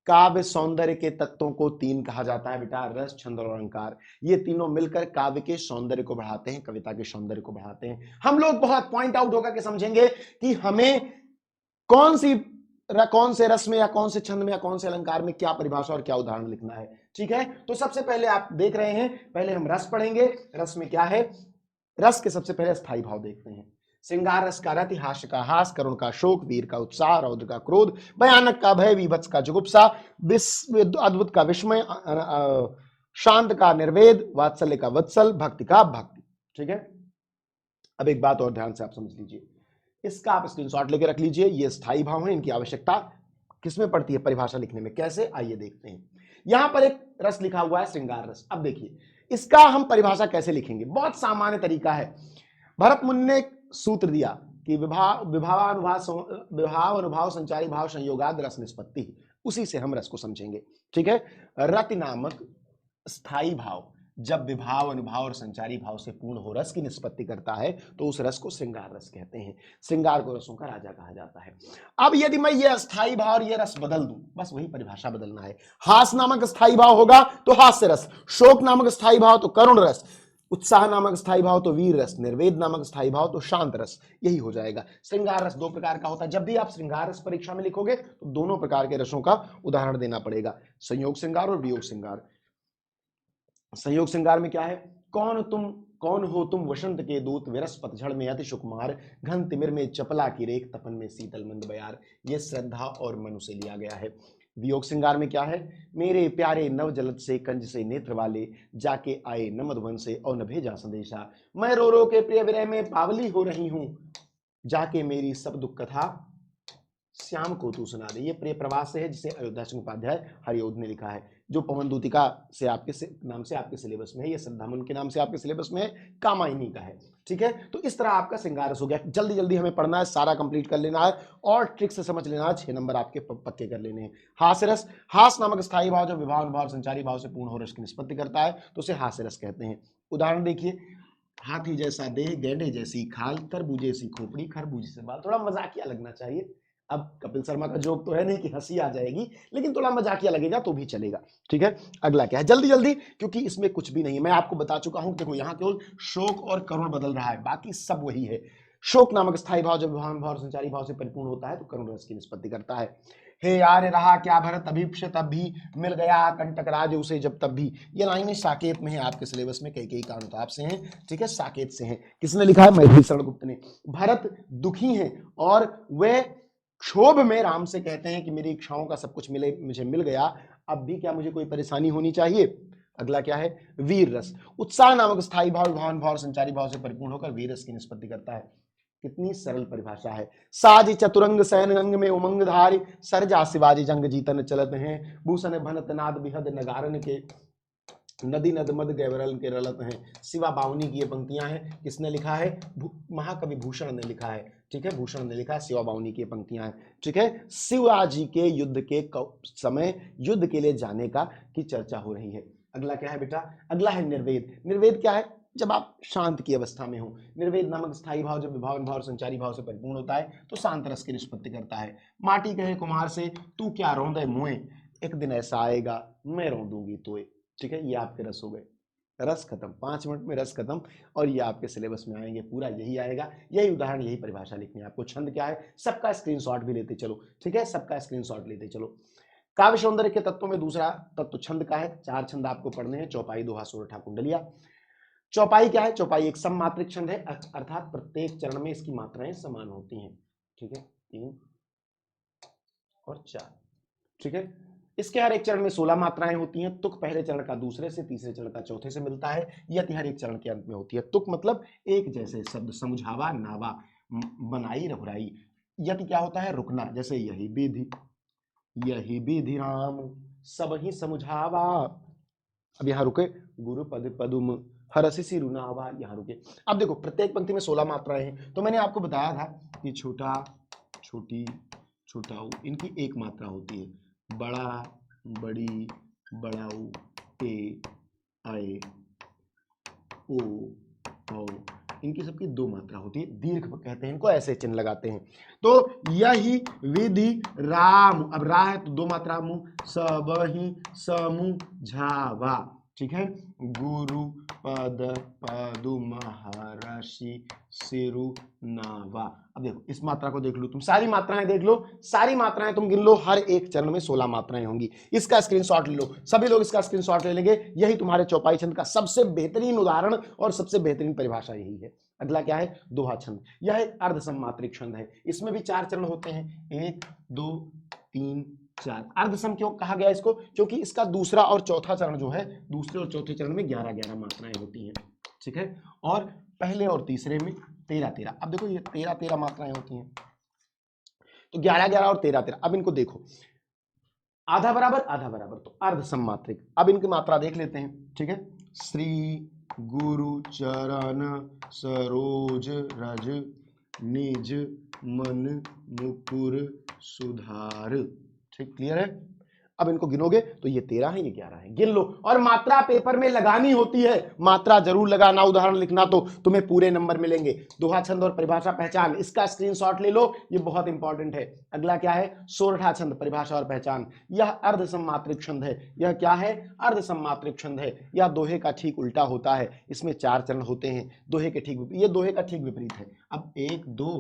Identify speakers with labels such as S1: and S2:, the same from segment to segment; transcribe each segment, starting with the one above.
S1: काव्य सौंदर्य के तत्वों को तीन कहा जाता है बेटा, रस, छंद और अलंकार। ये तीनों मिलकर काव्य के सौंदर्य को बढ़ाते हैं, कविता के सौंदर्य को बढ़ाते हैं। हम लोग बहुत पॉइंट आउट होकर के समझेंगे कि हमें कौन से रस में या कौन से छंद में या कौन से अलंकार में क्या परिभाषा और क्या उदाहरण लिखना है। ठीक है, तो सबसे पहले आप देख रहे हैं, पहले हम रस पढ़ेंगे। रस में क्या है? रस के सबसे पहले स्थायी भाव देखते हैं। श्रृंगार रस का रति, हास्य का हास, करुण का शोक, वीर का उत्साह, रौद्र का क्रोध, भयानक का भय, विभत्स का जुगुप्सा, अद्भुत का विस्मय, शांत का निर्वेद, वात्सल्य का वत्सल, भक्ति का भक्ति। ठीक है, अब एक बात और ध्यान से आप समझ लीजिए, इसका आप स्क्रीनशॉट लेके रख लीजिए। ये स्थायी भाव है, इनकी आवश्यकता किसमें पड़ती है परिभाषा लिखने में, कैसे, आइए देखते हैं। यहां पर एक रस लिखा हुआ है श्रृंगार रस। अब देखिए इसका हम परिभाषा कैसे लिखेंगे, बहुत सामान्य तरीका है। भरत मुनि ने सूत्र दिया कि विभाव अनुभाव संचारी भाव संयोगाद रस निष्पत्ति, उसी से हम रस को समझेंगे। ठीक है, रति नामक स्थायी भाव जब विभाव अनुभाव और संचारी भाव से पूर्ण हो रस की निष्पत्ति करता है तो उस रस को श्रृंगार रस कहते हैं। श्रृंगार को रसों का राजा कहा जाता है। अब यदि मैं ये अस्थाई भाव और ये रस बदल दूं, बस वही परिभाषा बदलना है। हास नामक स्थायी भाव होगा तो हास्य रस, शोक नामक स्थायी भाव तो करुण रस, उत्साह नामक स्थायी भाव तो वीर रस, निर्वेद नामक स्थायी भाव तो शांत रस, यही हो जाएगा। श्रृंगार रस दो प्रकार का होता है। जब भी आप श्रृंगार रस परीक्षा में लिखोगे तो दोनों प्रकार के रसों का उदाहरण देना पड़ेगा, संयोग श्रृंगार और वियोग श्रृंगार। संयोग श्रृंगार में क्या है? कौन हो तुम वसंत के दूत, विरस पतझड़ में अति सुकुमार, घन तिमिर में चपला की रेख, तपन में शीतल मंद बयार। ये श्रद्धा और मनु से लिया गया है। वियोग श्रृंगार में क्या है? मेरे प्यारे नव जलद से कंज से नेत्र वाले, जाके आए न मधुबन से और न भेजा संदेशा, मैं रो रो के प्रिय विरह में पावली हो रही हूं, जाके मेरी सब दुख कथा श्याम को तू सुना दे। ये प्रिय प्रवास से है, जिसे अयोध्या सिंह उपाध्याय हरिओद ने लिखा है, जो पवन दूतिका से आपके नाम से आपके सिलेबस में है, ये श्रद्धामन के नाम से आपके सिलेबस में है, कामायनी का है। ठीक है, तो इस तरह आपका श्रृंगार रस हो गया। जल्दी जल्दी हमें पढ़ना है, सारा कंप्लीट कर लेना है और ट्रिक से समझ लेना है, 6 नंबर आपके पक्के कर लेने हैं। हास्य रस, हास नामक स्थायी भाव जब विभाव अनुभाव संचारी भाव से पूर्ण हो रस की निष्पत्ति करता है तो उसे हास्य रस कहते हैं। उदाहरण देखिए, हाथी जैसा देह, गैंडे जैसी खाल, तरबूजे सी खोपड़ी, खरबूजे से बाल। थोड़ा मजाकिया लगना चाहिए। अब कपिल शर्मा का जोक तो है नहीं कि हंसी आ जाएगी, लेकिन थोड़ा मजाकिया लगेगा तो भी चलेगा। ठीक है, अगला क्या है? जल्दी जल्दी, क्योंकि इसमें कुछ भी नहीं है, मैं आपको बता चुका हूं। देखो यहाँ केवल शोक और करुण बदल रहा है, बाकी सब वही है। शोक नामक स्थायी भाव जब विभाव भाव संचारी भाव से परिपूर्ण होता है तो करुण रस की निष्पत्ति करता है। हे यार रहा क्या भरत अभीप्स तब भी, मिल गया कंटक राज उसे जब तब भी। ये लाइनें साकेत में है आपके सिलेबस में, कई का अनुताप से हैं। ठीक है, साकेत से हैं। किसने लिखा है? मैथिली शरण गुप्त ने। भरत दुखी हैं और वे क्षोभ में राम से कहते हैं कि मेरी इच्छाओं का सब कुछ मुझे मिल गया, अब भी क्या मुझे कोई परेशानी होनी चाहिए? अगला क्या है? वीर रस। उत्साह नामक स्थायी भाव भाव भाव संचारी भाव से परिपूर्ण होकर वीर रस की निष्पत्ति करता है। कितनी सरल परिभाषा है। साज चतुरंग सैन रंग में उमंग धारी, सरजा शिवाजी जंग जीतन चलत हैं, भूषण भनत नाद बिहद नगारन के, नदी नद मद गैवरल के रलत हैं। शिवा बावनी की ये पंक्तियां हैं। किसने लिखा है? महाकवि भूषण ने लिखा है। ठीक है, भूषण ने लिखा है, शिवा बावनी की पंक्तियां हैं। ठीक है, शिवाजी के युद्ध के समय युद्ध के लिए जाने का की चर्चा हो रही है। अगला क्या है बेटा? अगला है निर्वेद। निर्वेद क्या है? जब आप शांत की अवस्था में हो। निर्वेद नामक स्थायी भाव जब विभाव भाव संचारी भाव से परिपूर्ण होता है तो शांत रस की निष्पत्ति करता है। माटी कहे कुमार से, तू क्या रोंदे मुए, एक दिन ऐसा आएगा मैं रोंदूंगी तोए। ठीक है, ये आपके रस हो गए। रस खत्म, 5 मिनट में रस खत्म। और ये आपके सिलेबस में आएंगे, पूरा यही आएगा, यही उदाहरण, यही परिभाषा लिखनी है आपको। छंद क्या है? सबका स्क्रीनशॉट भी लेते चलो। ठीक है, सबका स्क्रीनशॉट लेते चलो। काव्य सौंदर्य के तत्वों में दूसरा तत्व छंद का है। 4 छंद आपको पढ़ने हैं, चौपाई, दोहा, सोरठा, कुंडलिया। चौपाई क्या है? चौपाई एक सममात्रिक छंद है, अर्थात प्रत्येक चरण में इसकी मात्राएं समान होती हैं। ठीक है, 3 और 4। ठीक है, इसके हर एक चरण में 16 मात्राएं होती हैं। तुक पहले चरण का दूसरे से, तीसरे चरण का चौथे से मिलता है। यति हर एक चरण के अंत में होती है। तुक मतलब एक जैसे शब्द, समझावा, नावा, बनाई, रघुराई। यति क्या होता है? रुकना, जैसे यही विधि राम सब ही समझावा। अब यहां रुके, गुरु पद पदुम हरसि सिरुनावा, यहां रुके। अब देखो प्रत्येक पंक्ति में 16 मात्राएं हैं। तो मैंने आपको बताया था कि छोटा, छोटी, छोटाऊ, इनकी एक मात्रा होती है। बड़ा, बड़ी, बड़ाऊ, ए, आए, ओ, औ, इनकी सबकी दो मात्रा होती है, दीर्घ कहते हैं इनको, ऐसे चिन्ह लगाते हैं। तो यही विधि राम, अब रा है तो दो मात्रा मुंह, सबहि समुझावा, ठीक है, गुरु पद पदु महर्षि सिरुनावा। अब देखो इस मात्रा को देख लो, तुम सारी मात्राएं देख लो, सारी मात्राएं तुम गिन लो, हर एक चरण में 16 मात्राएं होंगी। इसका स्क्रीनशॉट ले लो, सभी लोग इसका स्क्रीनशॉट ले लेंगे। यही तुम्हारे चौपाई छंद का सबसे बेहतरीन उदाहरण और सबसे बेहतरीन परिभाषा यही है। अगला क्या है, दोहा छंद। यह एक अर्ध सम्मात्रिक छंद है, इसमें भी 4 चरण होते हैं, 1 2 3 4। अर्धसम क्यों कहा गया इसको, क्योंकि इसका दूसरा और चौथा चरण जो है, दूसरे और चौथे चरण में 11-11 मात्राएं होती हैं, ठीक है, और पहले और तीसरे में 13-13। अब देखो ये 13-13 मात्राएं होती हैं, तो 11-11 और 13-13। अब इनको देखो, आधा बराबर तो अर्ध सम्मात्रिक। अब इनकी मात्रा देख लेते हैं, ठीक है, श्री गुरु चरण सरोज रज निज मन मुकुर सुधार, ठीक, क्लियर है। अब इनको गिनोगे तो ये 13 है, ये 11 है, गिन लो। और मात्रा पेपर में लगानी होती है, मात्रा जरूर लगाना, उदाहरण लिखना, तो तुम्हें पूरे नंबर मिलेंगे। दोहा छंद और परिभाषा पहचान, इसका स्क्रीनशॉट ले लो, ये बहुत इंपॉर्टेंट है। अगला क्या है, सोरठा छंद, परिभाषा और पहचान। यह अर्ध सम्मात्रिक छंद है, यह क्या है, अर्ध सम्मात्रिक छंद है। यह दोहे का ठीक उल्टा होता है, इसमें 4 चरण होते हैं, दोहे के ठीक, ये दोहे का ठीक विपरीत है। अब 1 2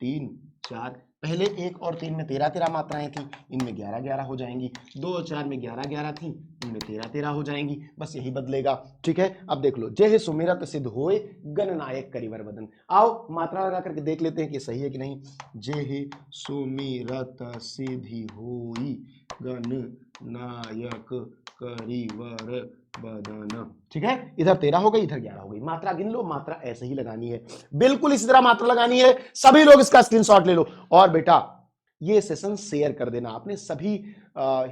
S1: 3 4, पहले 1 और 3 में 13-13 मात्राएं थी, इनमें 11-11 हो जाएंगी। 2 और 4 में 11-11 थी, इनमें 13-13 हो जाएंगी, बस यही बदलेगा, ठीक है। अब देख लो, जेहि सुमिरत सिद्ध होए गणनायक करिवर बदन। आओ मात्रा लगा करके देख लेते हैं कि सही है कि नहीं। जेहि सुमिरत सिद्धि होई गणनायक करिवर बदन, ठीक है, इधर 13 हो गई, इधर 11 हो गई। मात्रा गिन लो, मात्रा ऐसे ही लगानी है, बिल्कुल इसी तरह मात्रा लगानी है। सभी लोग इसका स्क्रीनशॉट ले लो। और बेटा ये सेशन शेयर कर देना अपने सभी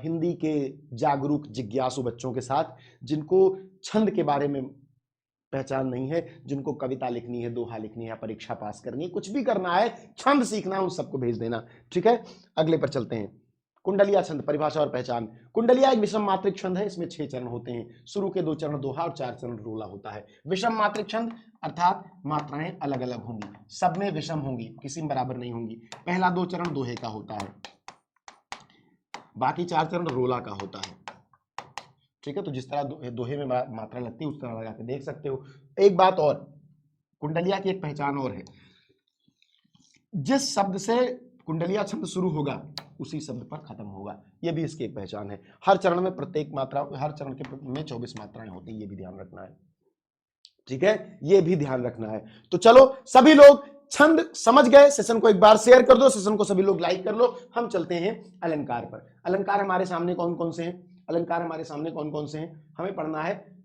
S1: हिंदी के जागरूक जिज्ञासु बच्चों के साथ, जिनको छंद के बारे में पहचान नहीं है, जिनको कविता लिखनी है, दोहा लिखनी है, परीक्षा पास करनी है, कुछ भी करना है, छंद सीखना है, उन सबको भेज देना, ठीक है। अगले पर चलते हैं, कुंडलिया छंद, परिभाषा और पहचान। कुंडलिया एक विषम मात्रिक छंद है, इसमें 6 चरण होते हैं, शुरू के 2 चरण दोहा और 4 चरण रोला होता है। विषम मात्रिक छंद अर्थात मात्राएं अलग अलग होंगी, सब में विषम होंगी, किसी में बराबर नहीं होंगी। पहला 2 चरण दोहे का होता है, बाकी 4 चरण रोला का होता है, ठीक है। तो जिस तरह दोहे में मात्रा लगती है उस तरह लगा के देख सकते हो। एक बात और, कुंडलिया की एक पहचान और है, जिस शब्द से कुंडलिया छंद शुरू होगा उसी शब्द पर खत्म होगा, यह भी इसकी एक पहचान है। हर चरण में प्रत्येक मात्रा, हर चरण के में 24 मात्राएं होती है, ये भी ध्यान रखना है, ठीक है, ये भी ध्यान रखना है। तो चलो सभी लोग छंद समझ गए, सेशन को एक बार शेयर कर दो, सेशन को सभी लोग लाइक कर लो। हम चलते हैं अलंकार पर। अलंकार हमारे सामने कौन कौन से हैं, अलंकार हमारे सामने कौन कौन से हैं, हमें पढ़ना है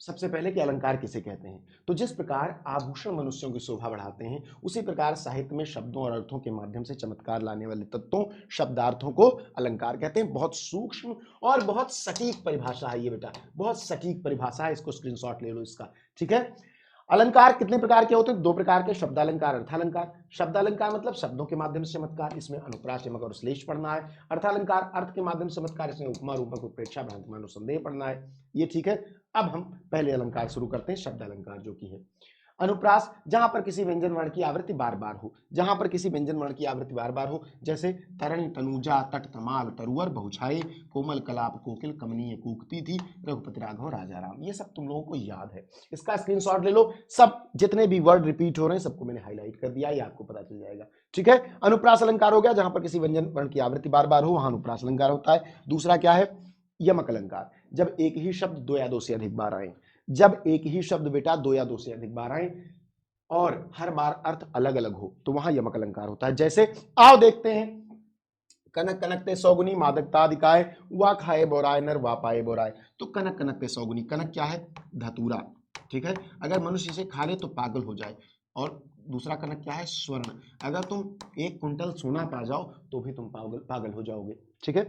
S1: सबसे पहले कि अलंकार किसे कहते हैं। तो जिस प्रकार आभूषण मनुष्यों की शोभा बढ़ाते हैं, उसी प्रकार साहित्य में शब्दों और अर्थों के माध्यम से चमत्कार लाने वाले तत्वों, शब्दार्थों को अलंकार कहते हैं। बहुत सूक्ष्म और बहुत सटीक परिभाषा है ये बेटा, बहुत सटीक परिभाषा है, इसको स्क्रीनशॉट ले लो इसका, ठीक है। अलंकार कितने प्रकार के होते हैं, 2 प्रकार के, शब्दालंकार, अर्थालंकार। शब्दालंकार मतलब शब्दों के माध्यम से चमत्कार, इसमें अनुप्रास, यमक और श्लेष पढ़ना है। अर्थालंकार अर्थ के माध्यम से चमत्कार, इसमें उपमा, रूपक, उत्प्रेक्षा, भ्रांति, अनुसंदेह पढ़ना है, ये ठीक है। अब हम पहले अलंकार शुरू करते हैं, शब्दालंकार जो कि है अनुप्रास, जहां पर किसी व्यंजन वर्ण की आवृत्ति बार बार हो, जहां पर किसी व्यंजन वर्ण की आवृत्ति बार बार हो, जैसे तरणी, तनुजा, तट, तमाल, तरुवर, बहुछाई, कोमल, कलाप, कोकिल, कमनीय, कूकती थी, रघुपति राघव, राजा राम। ये सब तुम लोगों को याद है, इसका स्क्रीनशॉट ले लो। सब जितने भी वर्ड रिपीट हो रहे हैं सबको मैंने हाईलाइट कर दिया, ये आपको पता चल जाएगा, ठीक है। अनुप्रास अलंकार हो गया, जहां पर किसी व्यंजन वर्ण की आवृत्ति बार बार हो वहां अनुप्रास अलंकार होता है। दूसरा क्या है, यमक अलंकार, जब एक ही शब्द 2 या 2 से अधिक बार आए, जब एक ही शब्द बेटा 2 या 2 से अधिक बार आए और हर बार अर्थ अलग अलग हो, तो वहां यमक अलंकार होता है। जैसे आओ देखते हैं, कनक कनकते सौगुनी मादकता दिखाए, वा खाए बोराए नर वा पाए बोराए। तो कनक कनकते सौगुनी, कनक क्या है, धतूरा, ठीक है, अगर मनुष्य इसे खा ले तो पागल हो जाए। और दूसरा कनक क्या है, स्वर्ण, अगर तुम 1 कुंटल सोना पा जाओ तो भी तुम पागल हो जाओगे, ठीक है।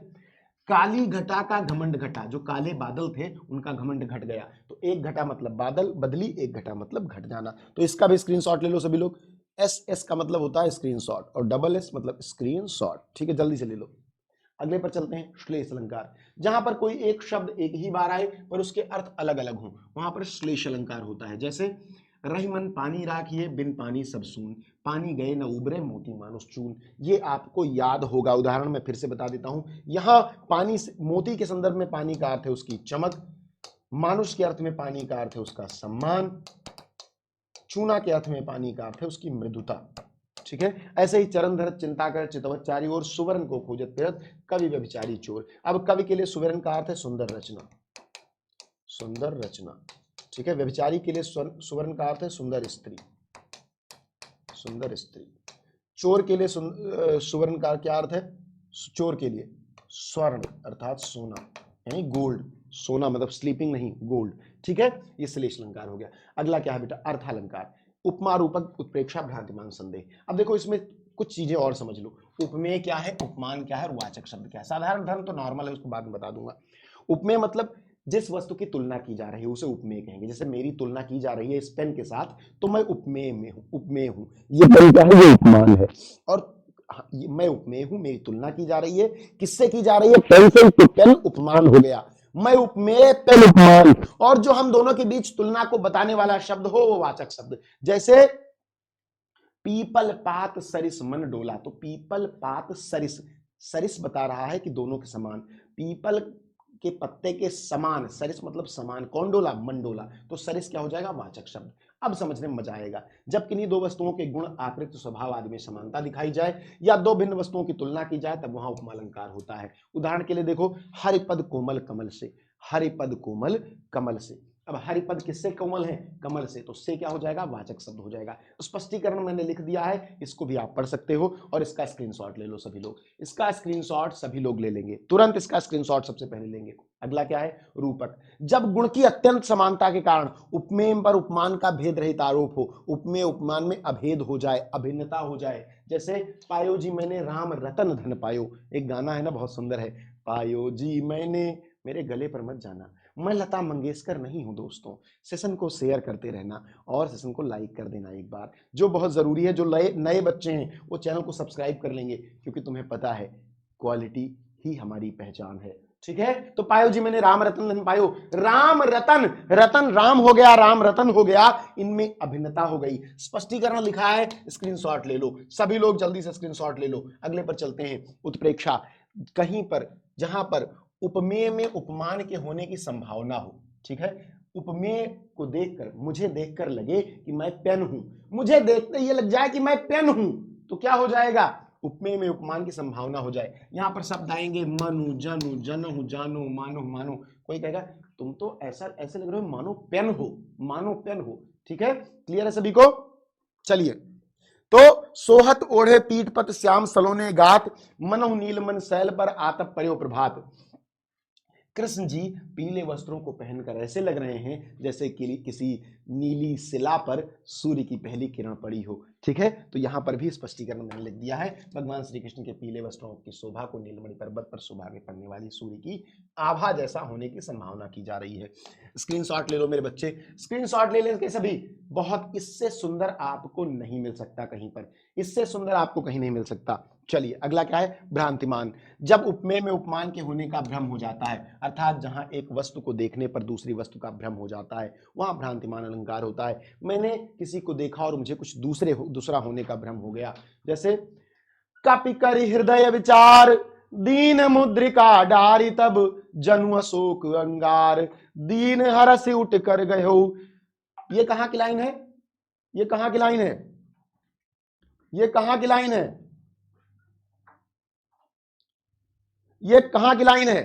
S1: काली घटा का घमंड घटा, जो काले बादल थे उनका घमंड घट गया, तो 1 घटा मतलब बादल बदली, 1 घटा मतलब घट जाना। तो इसका भी स्क्रीनशॉट ले लो सभी लोग। एस एस का मतलब होता है स्क्रीनशॉट और डबल एस मतलब स्क्रीनशॉट, ठीक है, जल्दी से ले लो। अगले पर चलते हैं, श्लेष अलंकार। जहां पर कोई एक शब्द एक ही बार आए पर उसके अर्थ अलग अलग हों, वहां पर श्लेष अलंकार होता है। जैसे रही मन पानी राखिए, बिन पानी सब सून, पानी गए न उबरे मोती मानुष चून। ये आपको याद होगा। उदाहरण मैं फिर से बता देता हूं। यहां पानी मोती के संदर्भ में पानी का अर्थ है उसकी चमक, मानुष के अर्थ में पानी का अर्थ है उसका सम्मान, चूना के अर्थ में पानी का अर्थ है उसकी मृदुता। ठीक है, ऐसे ही चरण धरत चिंता कर चितवत चारी ओर, सुवर्ण को खोजत फिरत कवि व्यभिचारी चोर। अब कवि के लिए सुवर्ण का अर्थ है सुंदर रचना, सुंदर रचना। ठीक है, व्यभिचारी के लिए सुवर्ण का अर्थ है सुंदर स्त्री, सुंदर स्त्री। चोर के लिए सुवर्ण का क्या अर्थ है? चोर के लिए स्वर्ण अर्थात सोना, यानी गोल्ड। सोना मतलब स्लीपिंग नहीं, गोल्ड। ठीक है, ये श्लेष अलंकार हो गया। अगला क्या है बेटा? अर्थालंकार। उपमा रूपक उत्प्रेक्षा भ्रांतिमान संदेह। अब देखो इसमें कुछ चीजें और समझ लो। उपमेय क्या है, उपमान क्या है और वाचक शब्द क्या है। साधारण धर्म तो नॉर्मल है, उसको बाद में बता दूंगा। उपमेय मतलब जिस वस्तु की तुलना की जा रही है उसे उपमेय कहेंगे। जैसे मेरी तुलना की जा रही है इस पेन के साथ, तो मैं उपमेय में हूं, उपमेय हूं। ये पेन क्या है? ये उपमान है। और मैं उपमेय हूं, मेरी तुलना की जा रही है। किससे की जा रही है? पेन से, तो पेन उपमान हो गया। मैं उपमेय, पेन उपमान। और जो हम दोनों के बीच तुलना को बताने वाला शब्द हो वो वाचक शब्द। जैसे पीपल पात सरिस मन डोला, तो पीपल पात सरिस, सरिस बता रहा है कि दोनों के समान। पीपल के पत्ते के समान, सरिस मतलब समान। कौन डोला? मन डोला। तो सरिस क्या हो जाएगा? वाचक शब्द। अब समझने में मजा आएगा। जब किन्हीं दो वस्तुओं के गुण, आकृति, स्वभाव आदि में समानता दिखाई जाए या दो भिन्न वस्तुओं की तुलना की जाए तब वहां उपमालंकार होता है। उदाहरण के लिए देखो, हरिपद कोमल कमल से, हरिपद कोमल कमल से। अब हरिपद किससे कोमल है? कमल से। तो से क्या हो जाएगा? वाचक शब्द हो जाएगा। स्पष्टीकरण मैंने लिख दिया है, इसको भी आप पढ़ सकते हो और इसका स्क्रीनशॉट ले लो सभी लोग। इसका स्क्रीनशॉट सभी लोग ले लेंगे तुरंत, इसका स्क्रीनशॉट सबसे पहले लेंगे। अगला क्या है? रूपक। जब गुण की अत्यंत समानता के कारण उपमेय पर उपमान का भेद रहित आरोप हो, उपमेय उपमान में अभेद हो जाए, अभिन्नता हो जाए। जैसे पायो जी मैंने राम रतन धन पायो, एक गाना है ना, बहुत सुंदर है। पायो जी मैंने, मेरे गले पर मत जाना। मैं लता मंगेशकर नहीं हूं दोस्तों। सेशन को शेयर करते रहना और सेशन को लाइक कर देना एक बार, जो बहुत जरूरी है। जो नए बच्चे हैं वो चैनल को सब्सक्राइब कर लेंगे, क्योंकि तुम्हें पता है क्वालिटी ही हमारी पहचान है। ठीक है, तो पायो जी मैंने राम रतन धन पायो, राम रतन, रतन राम हो गया, राम रतन हो गया, इनमें अभिन्नता हो गई। स्पष्टीकरण लिखा है, स्क्रीनशॉट ले लो सभी लोग, जल्दी से स्क्रीनशॉट ले लो। अगले पर चलते हैं, उत्प्रेक्षा। कहीं पर जहां पर उपमेय में उपमान के होने की संभावना हो। ठीक है, उपमेय को देखकर, मुझे देखकर लगे कि मैं पेन हूं, मुझे देखते ये लग जाए कि मैं पेन हूं, तो क्या हो जाएगा? उपमेय में उपमान की संभावना हो जाए। यहां पर शब्द आएंगे मनु, जनु, जनहु, जानो, मानो, मानो। कोई कहेगा तुम तो ऐसा ऐसे लग रहे हो मानो पेन हो, मानो पेन हो। ठीक है, क्लियर है सभी को? चलिए, तो सोहत ओढ़े पीठ पत श्याम सलोने गात, मनहु नील मन शैल पर आतप पर्यो प्रभात। कृष्ण जी पीले वस्त्रों को पहनकर ऐसे लग रहे हैं जैसे कि किसी नीली शिला पर सूर्य की पहली किरण पड़ी हो। ठीक है, तो यहां पर भी स्पष्टीकरण मैंने लिख दिया है। भगवान श्री कृष्ण के पीले वस्त्रों की शोभा को नीलमणि पर्वत पर शोभा के पड़ने वाली सूर्य की आभा जैसा होने की संभावना की जा रही है। स्क्रीनशॉट ले लो मेरे बच्चे, स्क्रीनशॉट ले लेंगे सभी। बहुत, इससे सुंदर आपको नहीं मिल सकता कहीं पर, इससे सुंदर आपको कहीं नहीं मिल सकता। चलिए अगला क्या है? भ्रांतिमान। जब उपमेय में उपमान के होने का भ्रम हो जाता है, अर्थात जहां एक वस्तु को देखने पर दूसरी वस्तु का भ्रम हो जाता है, वहां भ्रांतिमान अलंकार होता है। मैंने किसी को देखा और मुझे कुछ दूसरा होने का भ्रम हो गया। जैसे कपि करि हृदय विचार, दीन मुद्रिका डारी तब जनु अशोक अंगार, दीन हरस उठ कर गयो। ये कहां की लाइन है? ये कहां की लाइन है? ये कहां की लाइन है? ये कहां की लाइन है?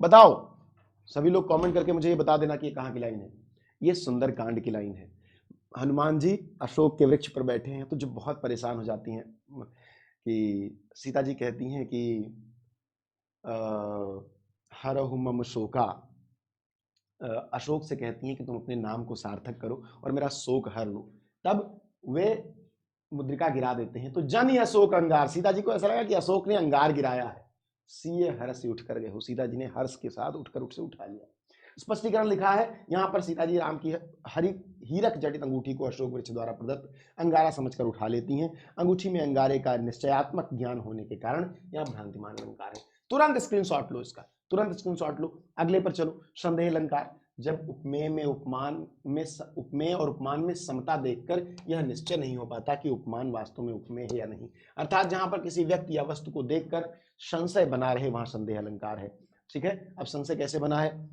S1: बताओ सभी लोग, कमेंट करके मुझे ये बता देना कि ये कहां की लाइन है। ये सुंदरकांड की लाइन है। हनुमान जी अशोक के वृक्ष पर बैठे हैं, तो जो बहुत परेशान हो जाती हैं कि सीता जी कहती हैं कि हरहु मम शोका, अशोक से कहती हैं कि तुम अपने नाम को सार्थक करो और मेरा शोक हर लो। तब वे मुद्रिका गिरा देते हैं, तो जन अशोक अंगार। सीता जी को ऐसा लगा कि अशोक ने अंगार गिराया है। सीए हर्ष से उठ कर गए हो, सीता जी ने हर्ष के साथ उठकर उठ से उठा लिया। स्पष्टीकरण लिखा है यहाँ पर, सीता जी राम की हरि हीरक जटित अंगूठी को अशोक वृक्ष द्वारा प्रदत्त अंगारा समझकर उठा लेती हैं। अंगूठी में अंगारे का निश्चयात्मक ज्ञान होने के कारण यह भ्रांतिमान अलंकार है। तुरंत स्क्रीनशॉट लो इसका, तुरंत स्क्रीनशॉट लो। अगले पर चलो, संदेह अलंकार। जब उपमेय में उपमेय और उपमान में समता देखकर यह निश्चय नहीं हो पाता कि उपमान वास्तव में उपमेय है या नहीं, अर्थात जहां पर किसी व्यक्ति या वस्तु को देखकर संशय बना रहे, वहां संदेह अलंकार है। ठीक है, अब संशय कैसे बना है,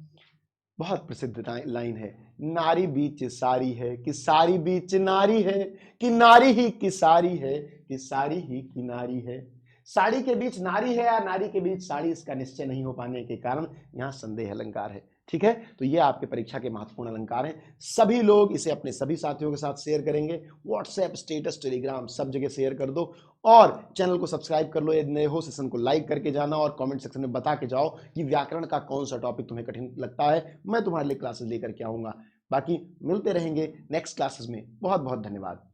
S1: बहुत प्रसिद्ध लाइन है, नारी बीच सारी है कि सारी बीच नारी है, कि नारी ही की सारी है कि सारी ही की नारी है। साड़ी के बीच नारी है या नारी के बीच साड़ी, इसका निश्चय नहीं हो पाने के कारण यहां संदेह अलंकार है। ठीक है, तो ये आपके परीक्षा के महत्वपूर्ण अलंकार हैं। सभी लोग इसे अपने सभी साथियों के साथ शेयर करेंगे, व्हाट्सएप, स्टेटस, टेलीग्राम, सब जगह शेयर कर दो और चैनल को सब्सक्राइब कर लो। यदि नए हो, सेशन को लाइक करके जाना और कमेंट सेक्शन में बता के जाओ कि व्याकरण का कौन सा टॉपिक तुम्हें कठिन लगता है, मैं तुम्हारे लिए क्लासेस लेकर के आऊंगा। बाकी मिलते रहेंगे नेक्स्ट क्लासेस में। बहुत बहुत धन्यवाद।